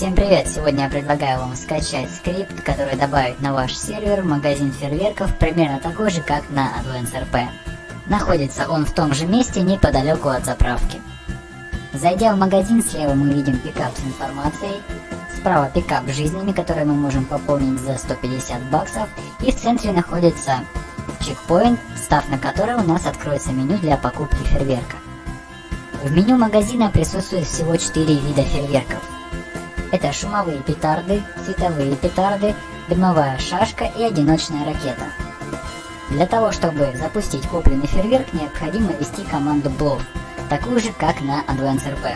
Всем привет! Сегодня я предлагаю вам скачать скрипт, который добавит на ваш сервер магазин фейерверков примерно такой же, как на Advance RP. Находится он в том же месте неподалеку от заправки. Зайдя в магазин, слева мы видим пикап с информацией, справа пикап с жизнями, которые мы можем пополнить за 150 баксов, и в центре находится чекпоинт, став на который у нас откроется меню для покупки фейерверка. В меню магазина присутствует всего 4 вида фейерверков. Это шумовые петарды, световые петарды, дымовая шашка и одиночная ракета. Для того, чтобы запустить купленный фейерверк, необходимо ввести команду Blow, такую же, как на Advance RP.